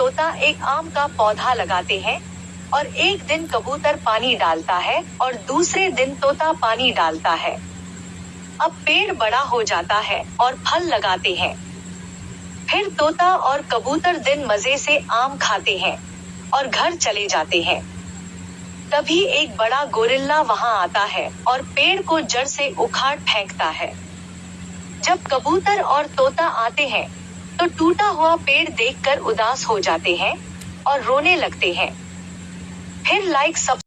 तोता एक आम का पौधा लगाते हैं, और एक दिन कबूतर पानी डालता है और दूसरे दिन तोता पानी डालता है। अब पेड़ बड़ा हो जाता है और फल लगाते हैं। फिर तोता और कबूतर दिन मजे से आम खाते हैं और घर चले जाते हैं। तभी एक बड़ा गोरिल्ला वहां आता है और पेड़ को जड़ से उखाड़ फेंकता है। जब कबूतर और तोता आते हैं, तो टूटा हुआ पेड़ देखकर उदास हो जाते हैं और रोने लगते हैं। फिर लाइक सब